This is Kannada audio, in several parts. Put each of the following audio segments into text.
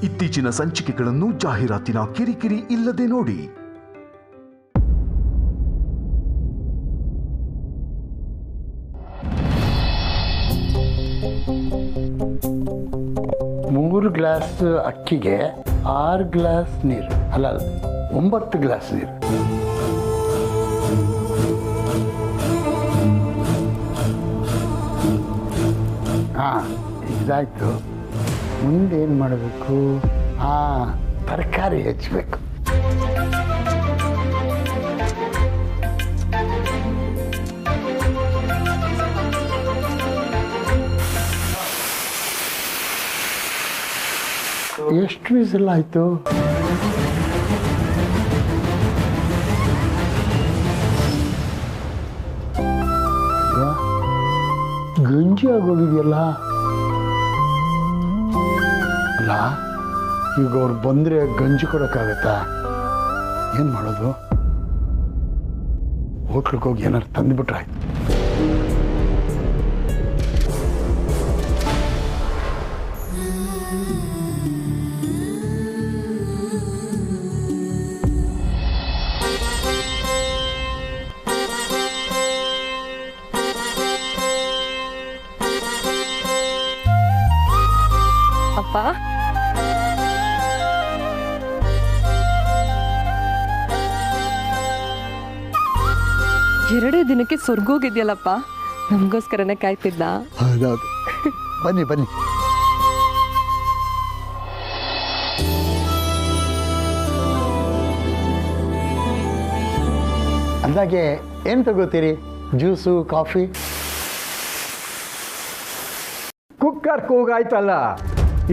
ಇತ್ತೀಚಿನ ಸಂಚಿಕೆಗಳನ್ನು ಜಾಹೀರಾತಿನ ಕಿರಿಕಿರಿ ಇಲ್ಲದೆ ನೋಡಿ. ಮೂರು ಗ್ಲಾಸ್ ಅಕ್ಕಿಗೆ 6 ಗ್ಲಾಸ್ ನೀರು, ಅಲ್ಲ 9 ಗ್ಲಾಸ್ ನೀರು. ಹಾಂ, ಇದಾಯ್ತು. ಮುಂದೇನು ಮಾಡಬೇಕು? ತರಕಾರಿ ಹೆಚ್ಚಬೇಕು. ಎಷ್ಟು ವಿಸಿಲ್ ಆಯಿತು? ಗಂಜಿ ಆಗೋಗಿದೆಯಲ್ಲ. ಅಲ್ಲ, ಈಗ ಅವ್ರು ಬಂದರೆ ಗಂಜಿ ಕೊಡೋಕ್ಕಾಗತ್ತಾ? ಏನು ಮಾಡೋದು? ಹೋಟ್ಲಿಗೆ ಹೋಗಿ ಏನಾರು ತಂದುಬಿಟ್ರಾಯ್ತು. ಅಪ್ಪ, ಎರಡೇ ದಿನಕ್ಕೆ ಸ್ವರ್ಗೋಗಿದ್ಯಲ್ಲಪ್ಪ, ನಮಗೋಸ್ಕರನೇ ಕಾಯ್ತಿದ್ದ. ಹೌದೌದು. ಬನ್ನಿ ಬನ್ನಿ. ಅಂದಾಗೆ ಏನು ತಗೋತೀರಿ? Juice, coffee? ಕುಕ್ಕರ್ ಕೂಗಾಯ್ತಲ್ಲ,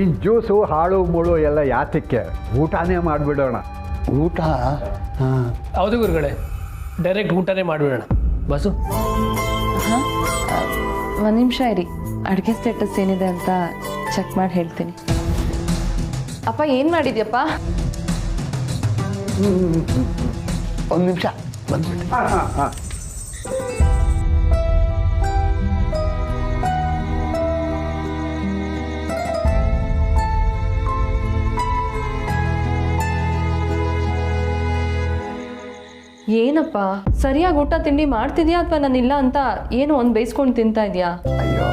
ಇನ್ನು ಜ್ಯೂಸು ಹಾಳು ಮುಳು ಎಲ್ಲ ಯಾತಕ್ಕೆ? ಊಟನೇ ಮಾಡಿಬಿಡೋಣ. ಊಟ? ಹಾಂ, ಹೌದು ಗುರುಗಳೇ, ಡೈರೆಕ್ಟ್ ಊಟನೇ ಮಾಡಿಬಿಡೋಣ. ಬಸ್ಸು ಒಂದು ನಿಮಿಷ ಇರಿ, ಅಡುಗೆ ಸ್ಟೇಟಸ್ ಏನಿದೆ ಅಂತ ಚೆಕ್ ಮಾಡಿ ಹೇಳ್ತೀನಿ. ಅಪ್ಪ, ಏನು ಮಾಡಿದ್ಯಪ್ಪ? ಒಂದು ನಿಮಿಷ ಬಂದ್ಬಿಟ್ಟು. ಹಾಂ. ಏನಪ್ಪ, ಸರಿಯಾಗಿ ಊಟ ತಿಂಡಿ ಮಾಡ್ತಿದ್ಯಾ ಅಥವಾ ನಾನಿಲ್ಲ ಅಂತ ಏನೋ ಒಂದು ಬೇಯಿಸ್ಕೊಂಡು ತಿಂತಾ ಇದೆಯಾ? ಅಯ್ಯೋ,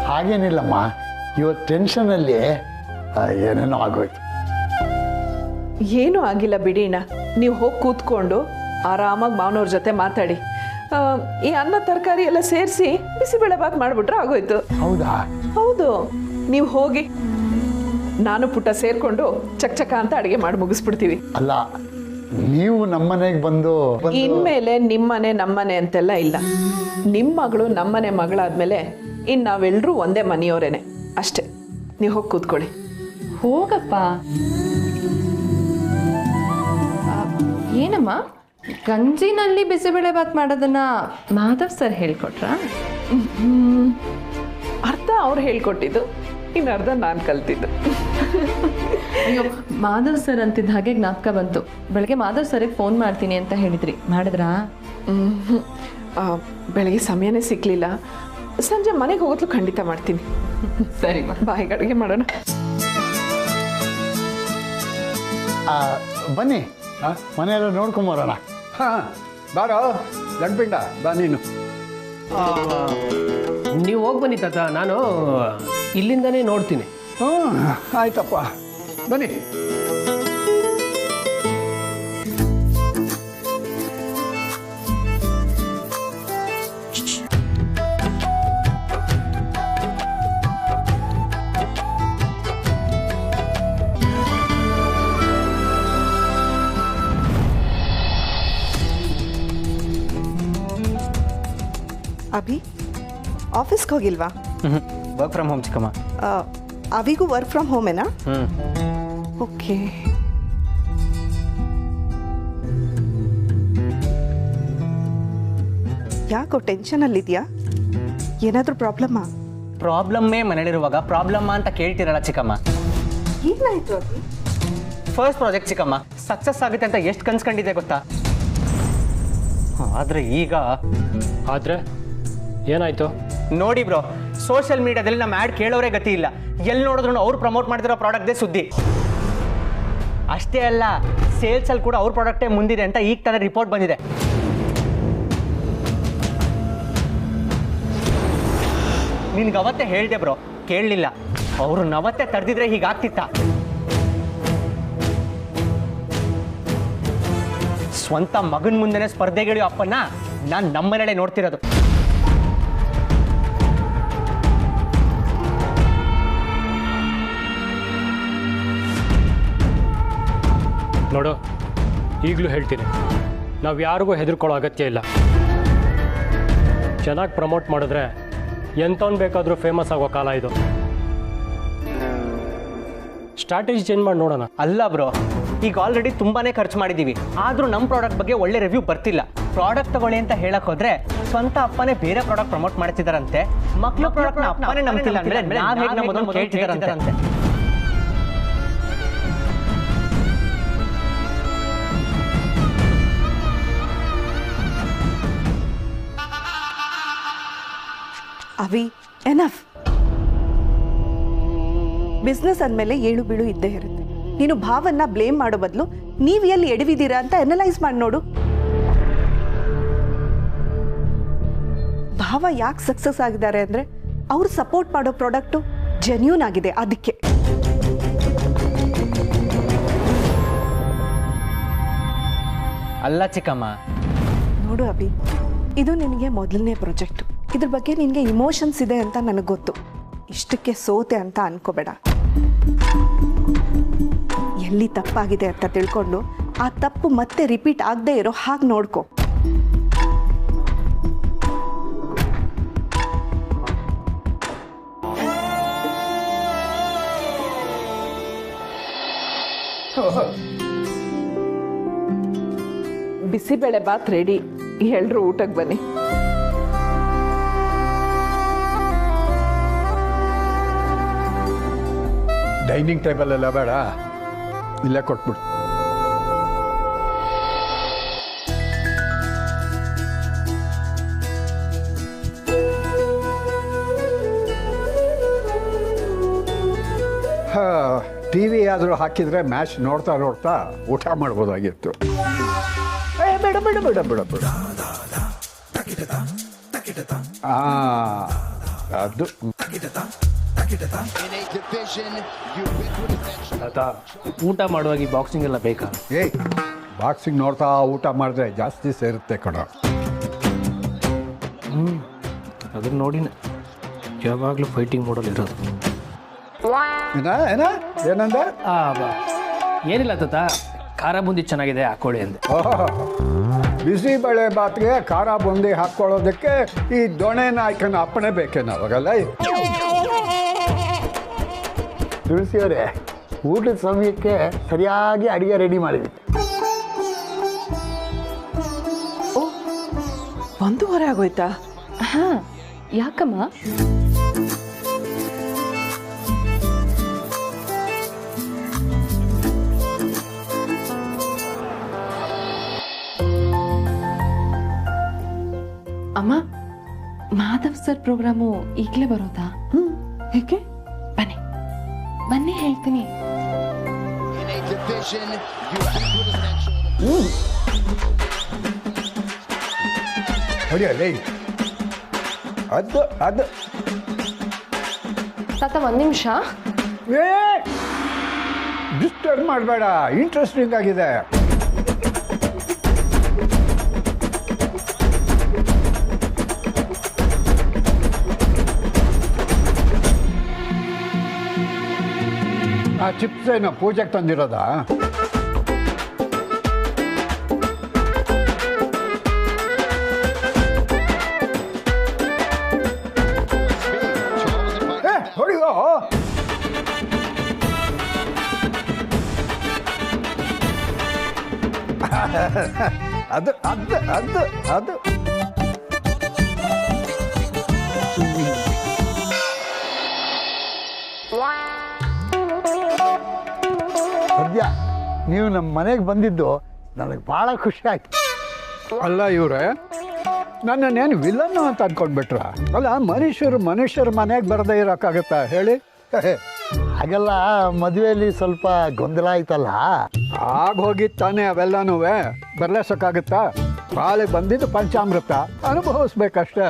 ಹಾಗೇನಿಲ್ಲಮ್ಮ. ಇವತ್ತು ಟೆನ್ಷನಲ್ಲಿ ಏನೇನೋ ಆಗೋಯ್ತು. ಏನೂ ಆಗಿಲ್ಲ ಬಿಡೀಣ. ನೀವು ಹೋಗಿ ಕೂತ್ಕೊಂಡು ಆರಾಮಾಗಿ ಮಾವನವ್ರ ಜೊತೆ ಮಾತಾಡಿ. ಈ ಅನ್ನ ತರಕಾರಿ ಎಲ್ಲ ಸೇರಿಸಿ ಬಿಸಿಬೇಳೆಬಾತ್ ಮಾಡಿಬಿಟ್ರೆ ಆಗೋಯ್ತು. ಹೌದಾ? ಹೌದು, ನೀವು ಹೋಗಿ, ನಾನು ಪುಟ್ಟ ಸೇರಿಕೊಂಡು ಚಕ್ ಅಂತ ಅಡುಗೆ ಮಾಡಿ ಮುಗಿಸ್ಬಿಡ್ತೀವಿ. ಅಲ್ಲ, ನೀವು ನಮ್ಮನೆಗೆ ಬಂದು ಇನ್ಮೇಲೆ ನಿಮ್ಮನೆ ನಮ್ಮನೆ ಅಂತೆಲ್ಲ ಇಲ್ಲ. ನಿಮ್ಮ ಮಗಳು ನಮ್ಮನೆ ಮಗಳಾದ್ಮೇಲೆ ಇನ್ನು ನಾವೆಲ್ಲರೂ ಒಂದೇ ಮನೆಯವರೇನೆ ಅಷ್ಟೇ. ನೀವು ಹೋಗಿ ಕೂತ್ಕೊಳ್ಳಿ. ಹೋಗಪ್ಪ. ಏನಮ್ಮ, ಗಂಜಿನಲ್ಲಿ ಬಿಸಿಬೇಳೆ ಬಾತ್ ಮಾಡೋದನ್ನ ಮಾಧವ್ ಸರ್ ಹೇಳ್ಕೊಟ್ರಾ? ಅರ್ಧ ಅವ್ರು ಹೇಳ್ಕೊಟ್ಟಿದ್ದು, ಇನ್ನು ಅರ್ಧ ನಾನು ಕಲ್ತಿದ್ದು. ಅಯ್ಯೋ, ಮಾಧವ್ ಸರ್ ಅಂತಿದ್ದ ಹಾಗೆ ಜ್ಞಾಪಕ ಬಂತು. ಬೆಳಗ್ಗೆ ಮಾಧವ್ ಸರಿಗೆ ಫೋನ್ ಮಾಡ್ತೀನಿ ಅಂತ ಹೇಳಿದ್ರಿ, ಮಾಡಿದ್ರಾ? ಬೆಳಗ್ಗೆ ಸಮಯನೇ ಸಿಕ್ಕಲಿಲ್ಲ. ಸಂಜೆ ಮನೆಗೆ ಹೋಗೋದ್ಲು ಖಂಡಿತ ಮಾಡ್ತೀನಿ. ಸರಿ, ಬಾಯಿಗೆ ಅಡುಗೆ ಮಾಡೋಣ. ಬನ್ನಿ, ಮನೆಯೆಲ್ಲ ನೋಡ್ಕೊಂಬರೋಣ. ಹಾಂ, ಬಾರೋ ಲಡ್ಬಿಂಡ, ಬಾ ನೀನು. ನೀವು ಹೋಗಿ ಬನ್ನಿ ತಾತ, ನಾನು ಇಲ್ಲಿಂದನೇ ನೋಡ್ತೀನಿ. ಹ್ಞೂ, ಆಯ್ತಪ್ಪ, ಬನ್ನಿ. ಅಭಿ ಆಫೀಸ್ಗೆ ಹೋಗಿಲ್ವಾ? ವರ್ಕ್ ಫ್ರಮ್ ಹೋಮ್ ಚಿಕ್ಕಮ್ಮ. ಅವಿಗೂ ವರ್ಕ್ ಫ್ರಮ್ ಹೋಮೇನಾ? ಓಕೆ. ಯಾಕೋ ಟೆನ್ಷನಲ್ಲಿದೆಯಾ? ಏನಾದರೂ ಪ್ರಾಬ್ಲಮ್ಮಾ? ಪ್ರಾಬ್ಲಮ್ಮೇ ಮನೇಲಿರುವಾಗ ಪ್ರಾಬ್ಲಮ್ಮ ಅಂತ ಕೇಳ್ತಿರಲ್ಲ ಚಿಕ್ಕಮ್ಮ. ಏನಾಯಿತು ಅಭಿ? ಫಸ್ಟ್ ಪ್ರಾಜೆಕ್ಟ್ ಚಿಕ್ಕಮ್ಮ, ಸಕ್ಸಸ್ ಆಗುತ್ತೆ ಅಂತ ಎಷ್ಟು ಕನ್ಸ್ಕೊಂಡಿದ್ದೆ ಗೊತ್ತಾ? ಆದರೆ ಈಗ ಏನಾಯ್ತು ನೋಡಿ ಬ್ರೋ, ಸೋಷಿಯಲ್ ಮೀಡಿಯಾದಲ್ಲಿ ನಮ್ಮ ಆ್ಯಡ್ ಕೇಳೋರೇ ಗತಿ ಇಲ್ಲ. ಎಲ್ಲಿ ನೋಡಿದ್ರು ಅವ್ರು ಪ್ರಮೋಟ್ ಮಾಡ್ತಿರೋ ಪ್ರಾಡಕ್ಟ್ದೇ ಸುದ್ದಿ. ಅಷ್ಟೇ ಅಲ್ಲ, ಸೇಲ್ಸಲ್ಲಿ ಕೂಡ ಅವ್ರ ಪ್ರಾಡಕ್ಟೇ ಮುಂದಿದೆ ಅಂತ ಈಗ ತಾನೇ ರಿಪೋರ್ಟ್ ಬಂದಿದೆ. ನಿನ್ಗೆ ಅವತ್ತೇ ಹೇಳಿದೆ ಬ್ರೋ, ಕೇಳಲಿಲ್ಲ. ಅವರು ಅವತ್ತೇ ತಡೆದಿದ್ರೆ ಹೀಗಾಗ್ತಿತ್ತ? ಸ್ವಂತ ಮಗನ ಮುಂದೆನೇ ಸ್ಪರ್ಧೆಗಿಳಿಯೋ ಅಪ್ಪನ್ನ ನಾನು ನಮ್ಮನೇಲೆ ನೋಡ್ತಿರೋದು. ನೋಡು, ಈಗಲೂ ಹೇಳ್ತೀನಿ, ನಾವು ಯಾರಿಗೂ ಹೆದರ್ಕೊಳ್ಳೋ ಅಗತ್ಯ ಇಲ್ಲ. ಚೆನ್ನಾಗಿ ಪ್ರಮೋಟ್ ಮಾಡಿದ್ರೆ ಎಂಥವ್ನು ಬೇಕಾದರೂ ಫೇಮಸ್ ಆಗೋ ಕಾಲ ಇದು. ಸ್ಟ್ರಾಟಜಿ ಚೇಂಜ್ ಮಾಡಿ ನೋಡೋಣ. ಅಲ್ಲ ಬ್ರೋ, ಈಗ ಆಲ್ರೆಡಿ ತುಂಬಾನೇ ಖರ್ಚು ಮಾಡಿದ್ದೀವಿ, ಆದರೂ ನಮ್ಮ ಪ್ರಾಡಕ್ಟ್ ಬಗ್ಗೆ ಒಳ್ಳೆ ರಿವ್ಯೂ ಬರ್ತಿಲ್ಲ. ಪ್ರಾಡಕ್ಟ್ ತಗೊಳ್ಳಿ ಅಂತ ಹೇಳಕ್ ಹೋದ್ರೆ ಸ್ವಂತ ಅಪ್ಪನೇ ಬೇರೆ ಪ್ರಾಡಕ್ಟ್ ಪ್ರಮೋಟ್ ಮಾಡ್ತಿದಾರಂತೆ. ಮಕ್ಕಳು ಪ್ರಾಡಕ್ಟ್ ಅಪ್ಪನೇ ನಂಬ್ತಿಲ್ಲ ಅಂದ್ರೆ ನಾವ್ ಹೇಗೆ ನಮ್ಮದನ್ನು ಕೇಳ್ತಿದಾರಂತೆ. ಅವಿ, ಎನಫ್. ಬಿಸ್ನೆಸ್ ಅಂದಮೇಲೆ ಏಳು ಬೀಳು ಇದ್ದೇ ಇರುತ್ತೆ. ನೀನು ಭಾವನ್ನ ಬ್ಲೇಮ್ ಮಾಡೋ ಬದಲು ನೀವು ಎಲ್ಲಿ ಎಡವಿದ್ದೀರಾ ಅಂತ ಅನಲೈಸ್ ಮಾಡಿ ನೋಡು. ಭಾವ ಯಾಕೆ ಸಕ್ಸಸ್ ಆಗಿದ್ದಾರೆ ಅಂದರೆ ಅವ್ರು ಸಪೋರ್ಟ್ ಮಾಡೋ ಪ್ರಾಡಕ್ಟು ಜೆನ್ಯೂನ್ ಆಗಿದೆ, ಅದಕ್ಕೆ. ಅಲ್ಲ ಚಿಕ್ಕಮ್ಮ, ನೋಡು ಅಭಿ, ಇದು ನಿನಗೆ ಮೊದಲನೇ ಪ್ರಾಜೆಕ್ಟು. ಇದ್ರ ಬಗ್ಗೆ ನಿನಗೆ ಇಮೋಷನ್ಸ್ ಇದೆ ಅಂತ ನನಗೆ ಗೊತ್ತು. ಇಷ್ಟಕ್ಕೆ ಸೋತೆ ಅಂತ ಅನ್ಕೋಬೇಡ. ಎಲ್ಲಿ ತಪ್ಪಾಗಿದೆ ಅಂತ ತಿಳ್ಕೊಂಡು ಆ ತಪ್ಪು ಮತ್ತೆ ರಿಪೀಟ್ ಆಗದೆ ಇರೋ ಹಾಗೆ ನೋಡ್ಕೊ. ಬಿಸಿಬೇಳೆ ಬಾತ್ ರೆಡಿ, ಎಲ್ರೂ ಊಟಕ್ಕೆ ಬನ್ನಿ. ಡೈನಿಂಗ್ ಟೇಬಲ್ ಎಲ್ಲ ಬೇಡ, ಇಲ್ಲೇ ಕೊಟ್ಬಿಡು. ಟಿ ವಿ ಆದರೂ ಹಾಕಿದರೆ ಮ್ಯಾಚ್ ನೋಡ್ತಾ ನೋಡ್ತಾ ಊಟ ಮಾಡ್ಬೋದಾಗಿತ್ತು. ಬೇಡ ಬೇಡ ಬೇಡ ಬೇಡ ಬೇಡ. ಅದು ತಾತ, ಊಟ ಮಾಡುವಾಗ ಈ ಬಾಕ್ಸಿಂಗ್ ಎಲ್ಲ ಬೇಕಾ? ಏಯ್, ಬಾಕ್ಸಿಂಗ್ ನೋಡ್ತಾ ಊಟ ಮಾಡಿದ್ರೆ ಜಾಸ್ತಿ ಸೇರುತ್ತೆ ಕಣ. ಅದನ್ನ ನೋಡಿನ ಯಾವಾಗಲೂ ಫೈಟಿಂಗ್ ಮಾಡಲ್ ಇರೋದು. ಏನಂದ? ಏನಿಲ್ಲ ತಾತ, ಖಾರ ಬುಂದಿ ಚೆನ್ನಾಗಿದೆ ಹಾಕೊಳ್ಳಿ ಅಂದೆ. ಬಿಸಿಬೇಳೆ ಬಾತ್ಗೆ ಖಾರ ಬುಂದಿ ಹಾಕ್ಕೊಳ್ಳೋದಕ್ಕೆ ಈ ದೊಣೆ ನಾಯಕನ ಅಪ್ಪಣೆ ಬೇಕೇನು ಅವಾಗಲ್ಲ? ತುಳಸಿಯವರೇ, ಊಟದ ಸಮಯಕ್ಕೆ ಸರಿಯಾಗಿ ಅಡುಗೆ ರೆಡಿ ಮಾಡಿದ್ವಿ. 1:30 ಆಗೋಯ್ತಾ? ಹಾ, ಯಾಕಮ್ಮ? ಅಮ್ಮ, ಮಾಧವ್ ಸರ್ ಪ್ರೋಗ್ರಾಮು ಈಗಲೇ ಬರೋದಾ? ಹೇಗೆ? ಬನ್ನಿ ಬನ್ನಿ ಹೇಳ್ತೀನಿ. ಹೊಡಿಯಲ್ಲ ಅದು ಅದು ತಾತ, ಒಂದು ನಿಮಿಷ. ಡಿಸ್ಟರ್ಬ್ ಮಾಡಬೇಡ, ಇಂಟ್ರೆಸ್ಟಿಂಗ್ ಆಗಿದೆ. ಆ ಚಿಪ್ಸ್ ಏನು ಪೂಜೆಗೆ ತಂದಿರೋದಾ? ಹೊಡಿಯೋ. ಅದು ಅದು ಅದು ಅದು ಸದ್ಯ ನೀವು ನಮ್ಮ ಮನೆಗೆ ಬಂದಿದ್ದು ನನಗೆ ಭಾಳ ಖುಷಿ ಆಯ್ತು. ಅಲ್ಲ ಇವರೇ, ನನ್ನನ್ನೇನು ವಿಲನ್ನು ಅಂತ ಅಂದ್ಕೊಂಡ್ಬಿಟ್ರ? ಅಲ್ಲ, ಮನುಷ್ಯರ ಮನೆಗೆ ಬರದೇ ಇರೋಕ್ಕಾಗತ್ತಾ ಹೇಳಿ? ಹಾಗೆಲ್ಲ ಮದುವೆಯಲ್ಲಿ ಸ್ವಲ್ಪ ಗೊಂದಲ ಆಯ್ತಲ್ಲ. ಆಗೋಗಿತ್ತು ತಾನೇ ಅವೆಲ್ಲನೂ. ಬರ್ಲೇಸಕ್ಕಾಗುತ್ತಾ? ಕಾಲಿಗೆ ಬಂದಿದ್ದು ಪಂಚಾಮೃತ, ಅನುಭವಿಸ್ಬೇಕಷ್ಟೇ.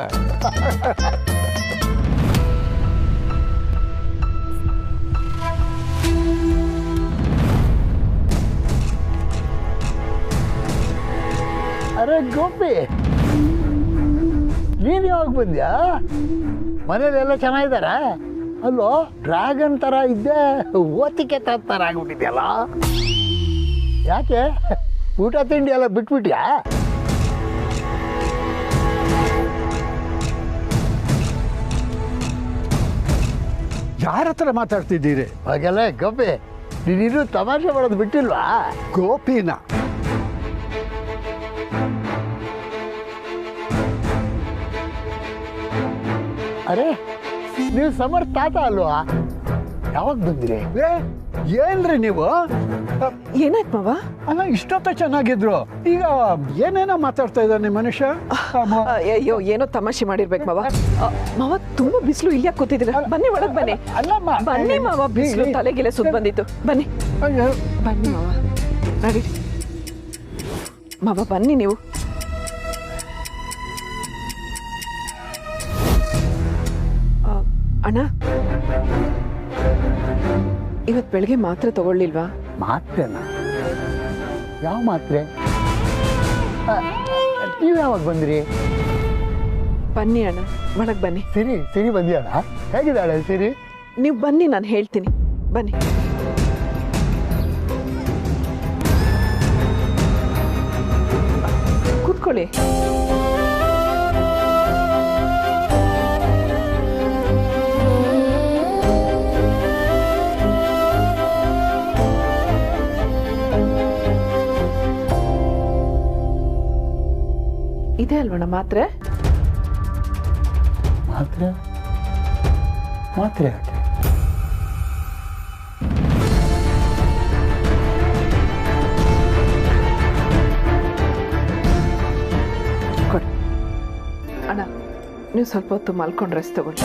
ಅರೆ ಗೋಪಿ, ನೀನು ಯಾವಾಗ ಬಂದ್ಯಾ? ಮನೇಲೆಲ್ಲ ಚೆನ್ನಾಗಿದ್ದಾರ? ಅಲ್ಲೋ ಡ್ರ್ಯಾಗನ್ ಥರ ಇದ್ದೆ, ಓತಿಕೆ ಥರ ಆಗ್ಬಿಟ್ಟಿದ್ಯಲ್ಲ. ಯಾಕೆ ಊಟ ತಿಂಡಿ ಎಲ್ಲ ಬಿಟ್ಬಿಟ್ಯಾ? ಯಾರ ಹತ್ರ ಮಾತಾಡ್ತಿದ್ದೀರಿ? ಹಾಗೆಲ್ಲ ಗೋಪಿ, ನೀನಿನ್ನೂ ತಮಾಷೆ ಮಾಡೋದು ಬಿಟ್ಟಿಲ್ವಾ? ಗೋಪಿನ ಅರೆ ನೀವು ಸಮರ್ಥ ತಾತ ಅಲ್ವಾ? ಯಾವಾಗ ಬಂದಿರಿ? ಏನ್ರಿ ನೀವು? ಏನಾಯ್ತು ಮಾವ? ಅಲ್ಲ, ಇಷ್ಟೊತ್ತ ಚೆನ್ನಾಗಿದ್ರು, ಈಗ ಏನೇನೋ ಮಾತಾಡ್ತಾ ಇದ್ದಾನೆ ನಿಮ್ಮ ಮನುಷ್ಯ. ಅಯ್ಯೋ, ಏನೋ ತಮಾಷೆ ಮಾಡಿರ್ಬೇಕು ಮಾವ. ಮಾವ ತುಂಬಾ ಬಿಸಿಲು, ಇಲ್ಲೇ ಕೂತಿದ್ದೀರ, ಬನ್ನಿ ಒಳಗ್ ಬನ್ನಿ. ಅಲ್ಲಮ್ಮ, ಬನ್ನಿ ಮಾವ, ಬಿಸಿಲು ತಲೆಗೆಲೆ ಸುತ್ತ ಬಂದಿತ್ತು. ಬನ್ನಿ ಬನ್ನಿ ಮಾವ, ನಡಿ ಮಾವ, ಬನ್ನಿ ನೀವು. ಅಣ್ಣ, ಇವತ್ತು ಬೆಳಗ್ಗೆ ಮಾತ್ರೆ ತಗೊಳ್ಳಿಲ್ವಾ? ಮಾತ್ರೆನಾ? ಯಾವ ಮಾತ್ರೆ? ನೀವು ಯಾವಾಗ ಬಂದ್ರಿ? ಬನ್ನಿ ಅಣ್ಣ, ಒಳಗೆ ಬನ್ನಿ. ಸಿರಿ ಬಂದಿಯಾಣ? ಹೇಗಿದ್ದಾಳೆ ಸಿರಿ? ನೀವು ಬನ್ನಿ, ನಾನು ಹೇಳ್ತೀನಿ. ಬನ್ನಿ. ಕೂತ್ಕೊಳ್ಳಿ. ಇದೆ ಅಲ್ವಣ್ಣ ಮಾತ್ರೆ? ಮಾತ್ರೆ ಮಾತ್ರೆ ಕೊಡಿ ಅಣ್ಣ. ನೀವು ಸ್ವಲ್ಪ ಹೊತ್ತು ಮಲ್ಕೊಂಡು ರೆಸ್ಟ್ ತಗೊಳ್ಳಿ.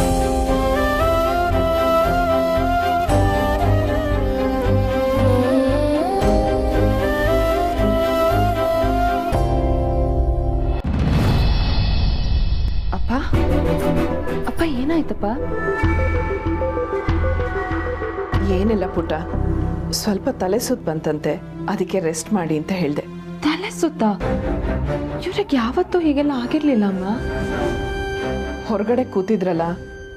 ಅಪ್ಪ ಏನಾಯ್ತಪ್ಪ? ಏನಿಲ್ಲ ಪುಟ್ಟ, ಸ್ವಲ್ಪ ತಲೆ ಸುತ್ತ ಬಂತಂತೆ, ಅದಕ್ಕೆ ರೆಸ್ಟ್ ಮಾಡಿ ಅಂತ ಹೇಳ್ದೆ. ತಲೆ ಸುತ್ತ? ಇವ್ರಿಗೆ ಯಾವತ್ತೂ ಹೀಗೆಲ್ಲ ಆಗಿರ್ಲಿಲ್ಲ ಅಮ್ಮ. ಹೊರಗಡೆ ಕೂತಿದ್ರಲ್ಲ,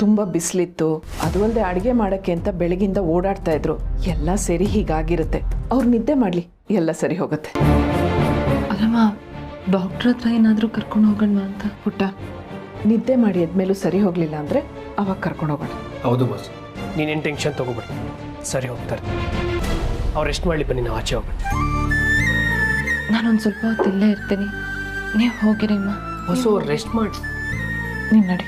ತುಂಬಾ ಬಿಸಿಲಿತ್ತು, ಅದು ಅಲ್ಲದೆ ಅಡುಗೆ ಮಾಡಕ್ಕೆ ಅಂತ ಬೆಳಗಿಂದ ಓಡಾಡ್ತಾ ಇದ್ರು. ಎಲ್ಲ ಸೇರಿ ಹೀಗಾಗಿರುತ್ತೆ. ಅವ್ರು ನಿದ್ದೆ ಮಾಡ್ಲಿ, ಎಲ್ಲ ಸರಿ ಹೋಗುತ್ತೆ. ಅಲ್ಲಮ್ಮ, ಡಾಕ್ಟರ್ ಹತ್ರ ಏನಾದರೂ ಕರ್ಕೊಂಡು ಹೋಗೋಣ ಅಂತ. ಪುಟ್ಟ, ನಿದ್ದೆ ಮಾಡಿ ಎದ್ಮೇಲೂ ಸರಿ ಹೋಗ್ಲಿಲ್ಲ ಅಂದ್ರೆ ಅವಾಗ ಕರ್ಕೊಂಡು ಹೋಗೋಣ. ಹೌದು ಬಾಸ್, ನೀನೇನು ಟೆನ್ಷನ್ ತಗೋಬೇಡಿ, ಸರಿ ಹೋಗ್ತಾರೆ. ಅವ್ರು ರೆಸ್ಟ್ ಮಾಡಲಿ, ಬನ್ನಿ ನಾವು ಆಚೆ ಹೋಗ್ಬೇಡಿ. ನಾನೊಂದು ಸ್ವಲ್ಪ ಹೊತ್ತು ಇಲ್ಲೇ ಇರ್ತೀನಿ, ನೀವು ಹೋಗಿರಿ ಅಮ್ಮ. ಹೊಸ ರೆಸ್ಟ್ ಮಾಡಿ. ನೀನು ನಡಿ.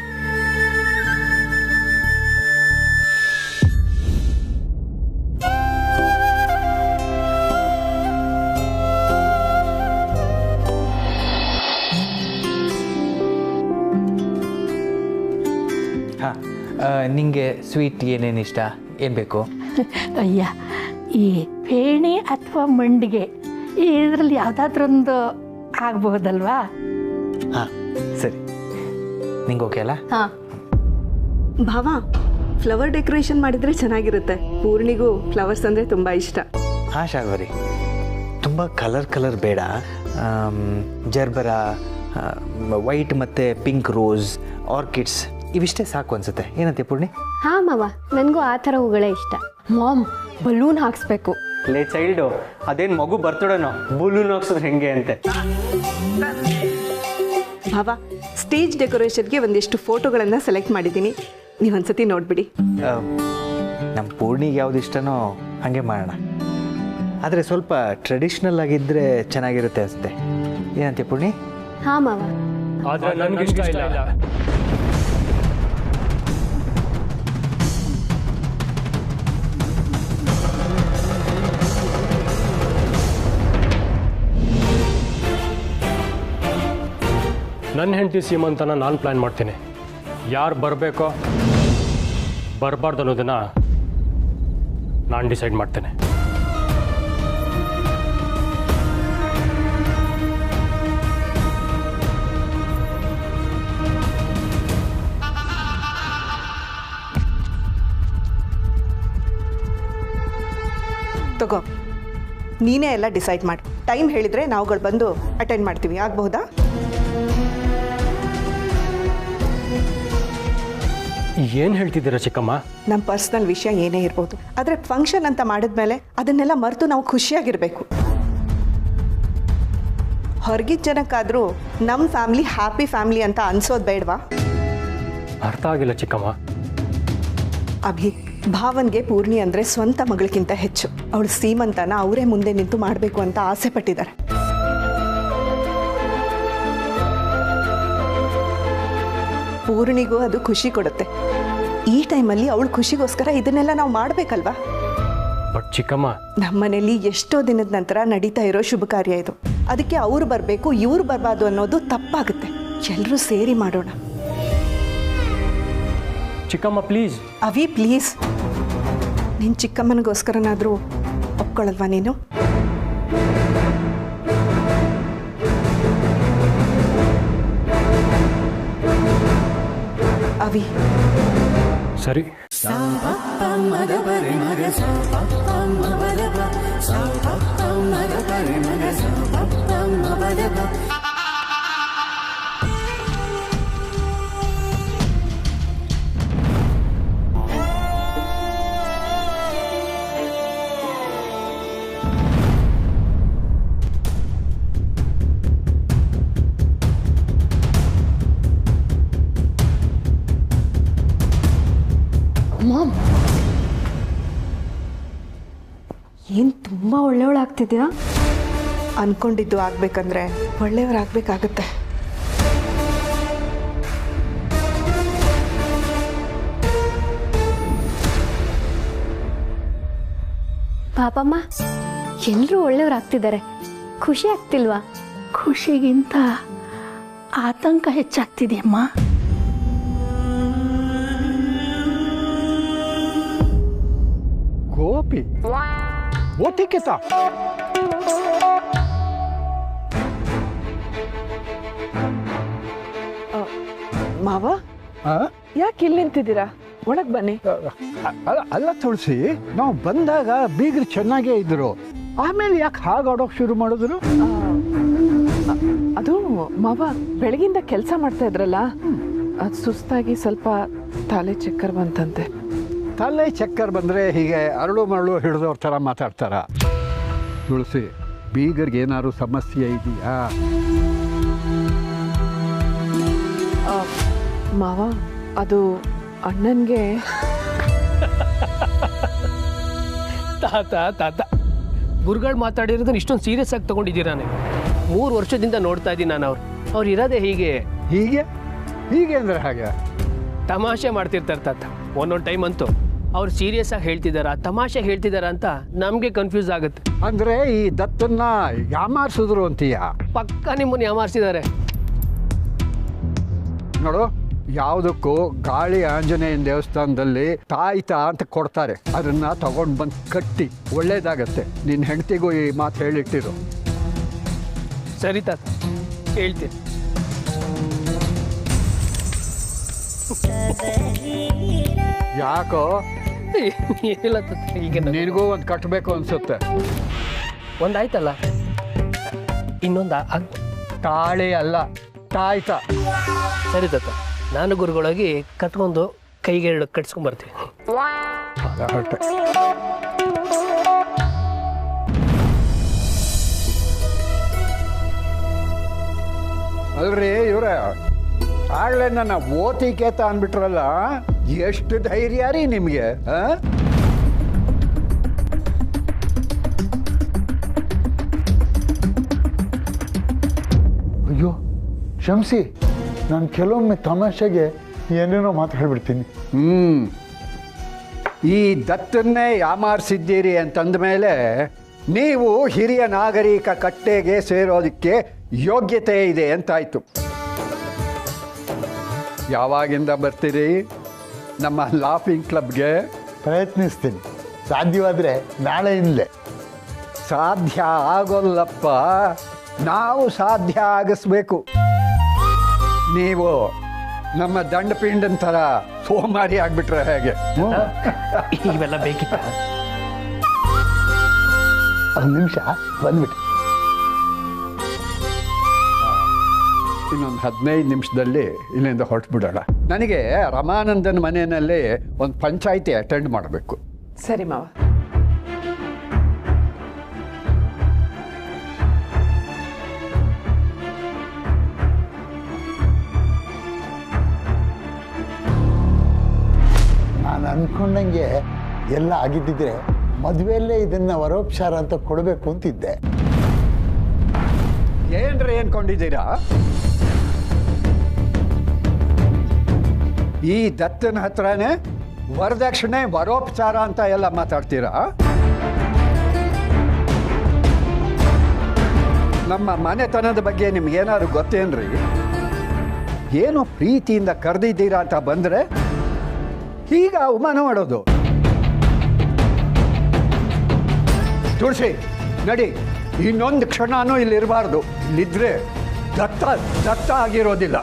ಹಾಂ, ನಿಮಗೆ ಸ್ವೀಟ್ ಏನೇನು ಇಷ್ಟ, ಏನು ಬೇಕು? ಅಯ್ಯ, ಈ ಪೇಣಿ ಅಥವಾ ಮಂಡಿಗೆ ಇದರಲ್ಲಿ ಯಾವುದಾದ್ರೊಂದು ಆಗ್ಬಹುದಲ್ವಾ? ಹಾಂ ಸರಿ, ನಿಂಗೆ ಓಕೆ ಅಲ್ಲ? ಹಾಂ ಭಾವ, ಫ್ಲವರ್ ಡೆಕೋರೇಷನ್ ಮಾಡಿದರೆ ಚೆನ್ನಾಗಿರುತ್ತೆ. ಪೂರ್ಣಿಗೂ ಫ್ಲವರ್ಸ್ ಅಂದರೆ ತುಂಬ ಇಷ್ಟ. ಹಾಂ ಶಾರ್ವರಿ, ತುಂಬ ಕಲರ್ ಬೇಡ. ಜರ್ಬರ, ವೈಟ್ ಮತ್ತು ಪಿಂಕ್ ರೋಸ್, ಆರ್ಕಿಡ್ಸ್ ಇವಿಷ್ಟೇ ಸಾಕು ಅನ್ಸುತ್ತೆ. ಏನಂತೆ ಪೂರ್ಣಿ? ಹಾಂ ಮಾವ, ನನಗೂ ಆ ಥರ ಹೂಗಳೇ ಇಷ್ಟ. ಮಾಮ್, ಬಲೂನ್ ಹಾಕ್ಸ್ಬೇಕು. ಲೇ ಚೈಲ್ಡು, ಅದೇನು ಮಗು ಬರ್ತಡೇನೋ ಬಲೂನ್ ಹಾಕ್ಸೋದು ಹೆಂಗೆ ಅಂತೆ. ಭಾವ, ಸ್ಟೇಜ್ ಡೆಕೋರೇಷನ್ಗೆ ಒಂದಿಷ್ಟು ಫೋಟೋಗಳನ್ನು ಸೆಲೆಕ್ಟ್ ಮಾಡಿದ್ದೀನಿ, ನೀವೊಂದ್ಸತಿ ನೋಡ್ಬಿಡಿ. ನಮ್ಮ ಪೂರ್ಣಿಗೆ ಯಾವ್ದು ಇಷ್ಟನೋ ಹಾಗೆ ಮಾಡೋಣ. ಆದರೆ ಸ್ವಲ್ಪ ಟ್ರೆಡಿಷ್ನಲ್ ಆಗಿದ್ದರೆ ಚೆನ್ನಾಗಿರುತ್ತೆ ಅನಿಸುತ್ತೆ. ಏನಂತೆ ಪೂರ್ಣಿ? ಹಾಂ ಮಾವ. ಆದರೆ ನನಗೆ ಇಷ್ಟ ಇಲ್ಲ. ನನ್ನ ಹೆಂಡತಿ ಸೀಮಂತನ ನಾನು ಪ್ಲ್ಯಾನ್ ಮಾಡ್ತೀನಿ. ಯಾರು ಬರಬೇಕೋ ಬರಬಾರ್ದು ಅನ್ನೋದನ್ನು ನಾನು ಡಿಸೈಡ್ ಮಾಡ್ತೇನೆ. ತಗೋ, ನೀನೇ ಎಲ್ಲ ಡಿಸೈಡ್ ಮಾಡಿ. ಟೈಮ್ ಹೇಳಿದರೆ ನಾವುಗಳು ಬಂದು ಅಟೆಂಡ್ ಮಾಡ್ತೀವಿ, ಆಗಬಹುದಾ? ಏನು ಹೇಳ್ತಿದ್ದೀರಾ ಚಿಕ್ಕಮ್ಮ? ನಮ್ಮ ಪರ್ಸ್ನಲ್ ವಿಷಯ ಏನೇ ಇರ್ಬೋದು, ಆದರೆ ಫಂಕ್ಷನ್ ಅಂತ ಮಾಡಿದ್ಮೇಲೆ ಅದನ್ನೆಲ್ಲ ಮರೆತು ನಾವು ಖುಷಿಯಾಗಿರಬೇಕು. ಹೊರಗಿದ್ದ ಜನಕ್ಕಾದರೂ ನಮ್ಮ ಫ್ಯಾಮ್ಲಿ ಹ್ಯಾಪಿ ಫ್ಯಾಮ್ಲಿ ಅಂತ ಅನ್ಸೋದು ಬೇಡವಾ? ಅರ್ಥ ಆಗಿಲ್ಲ ಚಿಕ್ಕಮ್ಮ. ಅಭಿ, ಭಾವನ್ಗೆ ಪೂರ್ಣಿ ಅಂದರೆ ಸ್ವಂತ ಮಗಳಿಗಿಂತ ಹೆಚ್ಚು. ಅವಳು ಸೀಮಂತನ ಅವರೇ ಮುಂದೆ ನಿಂತು ಮಾಡಬೇಕು ಅಂತ ಆಸೆ ಪಟ್ಟಿದ್ದಾರೆ. ಪೂರ್ಣಿಗೂ ಅದು ಖುಷಿ ಕೊಡುತ್ತೆ. ಈ ಟೈಮಲ್ಲಿ ಅವಳು ಖುಷಿಗೋಸ್ಕರ ಇದನ್ನೆಲ್ಲ ನಾವು ಮಾಡಬೇಕಲ್ವಾ? ಬಟ್ ಚಿಕ್ಕಮ್ಮ, ನಮ್ಮನೇಲಿ ಎಷ್ಟೋ ದಿನದ ನಂತರ ನಡೀತಾ ಇರೋ ಶುಭ ಕಾರ್ಯ ಇದು. ಅದಕ್ಕೆ ಅವ್ರು ಬರಬೇಕು ಇವ್ರು ಬರಬಾರ್ದು ಅನ್ನೋದು ತಪ್ಪಾಗುತ್ತೆ. ಎಲ್ಲರೂ ಸೇರಿ ಮಾಡೋಣ. ಚಿಕ್ಕಮ್ಮ ಪ್ಲೀಸ್. ಅವಿ ಪ್ಲೀಸ್, ನಿನ್ನ ಚಿಕ್ಕಮ್ಮನಿಗೋಸ್ಕರನಾದರೂ ಒಪ್ಕೊಳ್ಳಲ್ವಾ ನೀನು? ಅವಿ ಸರಿ. ಮಾಮ್, ಏನು ತುಂಬ ಒಳ್ಳೆಯವಳಾಗ್ತಿದ್ಯಾ? ಅನ್ಕೊಂಡಿದ್ದು ಆಗ್ಬೇಕಂದ್ರೆ ಒಳ್ಳೆಯವರಾಗಬೇಕಾಗತ್ತೆ. ಪಾಪಮ್ಮ, ಎಲ್ಲರೂ ಒಳ್ಳೆಯವರಾಗ್ತಿದ್ದಾರೆ. ಖುಷಿ ಆಗ್ತಿಲ್ವಾ? ಖುಷಿಗಿಂತ ಆತಂಕ ಹೆಚ್ಚಾಗ್ತಿದೆಯಮ್ಮ. ಗೋಪಿ ಓತಿಕೆತ ಮಾವ, ಯಾಕೆ ಇಲ್ಲಿ ನಿಂತಿದ್ದೀರಾ? ಒಳಗೆ ಬನ್ನಿ. ಅಲ್ಲ ತುಳಸಿ, ನಾವು ಬಂದಾಗ ಬೀಗರು ಚೆನ್ನಾಗೇ ಇದ್ರು, ಆಮೇಲೆ ಯಾಕೆ ಹಾಗಾಡೋಕೆ ಶುರು ಮಾಡಿದ್ರು? ಅದು ಮಾವ, ಬೆಳಗಿಂದ ಕೆಲಸ ಮಾಡ್ತಾ ಇದ್ರಲ್ಲ, ಅದು ಸುಸ್ತಾಗಿ ಸ್ವಲ್ಪ ತಲೆ ಚಕ್ಕರ್ ಬಂತಂತೆ. ತಲೆ ಚಕ್ಕರ್ ಬಂದರೆ ಹೀಗೆ ಅರಳು ಮರಳು ಹಿಡಿದವ್ರ ಥರ ಮಾತಾಡ್ತಾರ? ತುಳಸಿ, ಬೀಗರ್ಗೆ ಏನಾದ್ರು ಸಮಸ್ಯೆ ಇದೆಯಾ? ಮಾವ, ಅದು ಅಣ್ಣನಿಗೆ ತಾತ ಗುರುಗಳು ಮಾತಾಡಿರೋದನ್ನ ಇಷ್ಟೊಂದು ಸೀರಿಯಸ್ ಆಗಿ ತಗೊಂಡಿದ್ದೀರಾ? 3 ವರ್ಷದಿಂದ ನೋಡ್ತಾ ಇದ್ದೀನಿ ನಾನು. ಅವ್ರು ಇರೋದೇ ಹೀಗೆ ಹೀಗೆ ಹೀಗೆ ಅಂದರೆ ಹಾಗೆ ತಮಾಷೆ ಮಾಡ್ತಿರ್ತಾರೆ ತಾತ. ಒಂದೊಂದು ಟೈಮ್ ಅಂತೂ ಅವ್ರು ಸೀರಿಯಸ್ ಆಗಿ ಹೇಳ್ತಿದ್ದಾರಾ ತಮಾಷೆ ಹೇಳ್ತಿದ್ದಾರಾ ಅಂತ ನಮಗೆ ಕನ್ಫ್ಯೂಸ್ ಆಗುತ್ತೆ. ಅಂದರೆ ಈ ದತ್ತನ್ನ ಯಾಮಾರಿಸಿದ್ರು ಅಂತೀಯ? ಪಕ್ಕ ನಿಮ್ಮನ್ನು ಯಾಮಾರಿಸಿದ್ದಾರೆ ನೋಡು, ಯಾವುದಕ್ಕೂ ಗಾಳಿ ಆಂಜನೇಯನ ದೇವಸ್ಥಾನದಲ್ಲಿ ತಾಯ್ತ ಅಂತ ಕೊಡ್ತಾರೆ, ಅದನ್ನ ತಗೊಂಡು ಬಂದು ಕಟ್ಟಿ ಒಳ್ಳೇದಾಗತ್ತೆ. ನಿನ್ನ ಹೆಂಡತಿಗೂ ಈ ಮಾತು ಹೇಳಿಟ್ಟಿರು. ಸರಿ ತಾತ, ಹೇಳ್ತೀನಿ. ಯಾಕೋ ಏನಿಲ್ಲ ತಾತ, ಈಗ ನಿನಗೂ ಒಂದು ಕಟ್ಟಬೇಕು ಅನ್ಸುತ್ತೆ. ಒಂದಾಯ್ತಲ್ಲ, ಇನ್ನೊಂದು ತಾಳಿ ಅಲ್ಲ, ತಾಯ್ತ. ಸರಿ ತಾತ, ನಾನು ಗುರುಗಳಾಗಿ ಕಟ್ಕೊಂಡು ಕೈಗೆ ಕಟ್ಸ್ಕೊಂಡ್ಬರ್ತೀನಿ. ಅಲ್ರಿ ಇವ್ರ ಆಗ್ಲೇ ನನ್ನ ಓತಿಕೇತ ಅಂದ್ಬಿಟ್ರಲ್ಲ, ಎಷ್ಟು ಧೈರ್ಯ ರೀ ನಿಮಗೆ? ಅಯ್ಯೋ ಕ್ಷಮಿಸಿ, ನಾನು ಕೆಲವೊಮ್ಮೆ ತಮಾಷೆಗೆ ಏನೇನೋ ಮಾತು ಹೇಳ್ಬಿಡ್ತೀನಿ. ಈ ದತ್ತನ್ನೇ ಯಾಮಾರಿಸಿದ್ದೀರಿ ಅಂತಂದ ಮೇಲೆ ನೀವು ಹಿರಿಯ ನಾಗರಿಕ ಕಟ್ಟೆಗೆ ಸೇರೋದಕ್ಕೆ ಯೋಗ್ಯತೆ ಇದೆ ಅಂತಾಯ್ತು. ಯಾವಾಗಿಂದ ಬರ್ತೀರಿ ನಮ್ಮ ಲಾಫಿಂಗ್ ಕ್ಲಬ್ಗೆ? ಪ್ರಯತ್ನಿಸ್ತೀನಿ. ಸಾಧ್ಯವಾದರೆ ನಾಳೆಯಿಂದಲೇ. ಸಾಧ್ಯ ಆಗೋಲ್ಲಪ್ಪ, ನಾವು ಸಾಧ್ಯ ಆಗಿಸ್ಬೇಕು. ನೀವು ನಮ್ಮ ದಂಡಪಿಂಡನ ಥರ ಸೋಮಾರಿ ಆಗ್ಬಿಟ್ರೆ ಹೇಗೆ? ಇವೆಲ್ಲ ಬೇಕಿತ್ತ? ಒಂದು ನಿಮಿಷ ಬಂದ್ಬಿಟ್ಟು. ಇನ್ನೊಂದು 15 ನಿಮಿಷದಲ್ಲಿ ಇಲ್ಲಿಂದ ಹೊರಟ್ಬಿಡೋಣ. ನನಗೆ ರಮಾನಂದನ ಮನೆಯಲ್ಲಿ ಒಂದು ಪಂಚಾಯಿತಿ ಅಟೆಂಡ್ ಮಾಡಬೇಕು. ಸರಿ ಮಾವ. ನಾನು ಅಂದ್ಕೊಂಡಂಗೆ ಎಲ್ಲ ಆಗಿದ್ದಿದ್ರೆ ಮದುವೆಯಲ್ಲೇ ಇದನ್ನು ವರೋಪಚಾರ ಅಂತ ಕೊಡಬೇಕು ಅಂತಿದ್ದೆ. ಏನ್ರಿ ಅನ್ಕೊಂಡಿದ್ದೀರಾ? ಈ ದತ್ತನ ಹತ್ರನೇ ವರದಕ್ಷಿಣೆ ವರೋಪಚಾರ ಅಂತ ಎಲ್ಲ ಮಾತಾಡ್ತೀರಾ? ನಮ್ಮ ಮನೆತನದ ಬಗ್ಗೆ ನಿಮ್ಗೇನಾದ್ರು ಗೊತ್ತೇನ್ರಿ? ಏನೋ ಪ್ರೀತಿಯಿಂದ ಕರೆದಿದ್ದೀರಾ ಅಂತ ಬಂದರೆ ಈಗ ಅವಮಾನ ಮಾಡೋದು. ತುಳಸಿ ನಡಿ, ಇನ್ನೊಂದು ಕ್ಷಣನೂ ಇಲ್ಲಿರಬಾರ್ದು. ಇಲ್ಲಿದ್ರೆ ದತ್ತ ಆಗಿರೋದಿಲ್ಲ.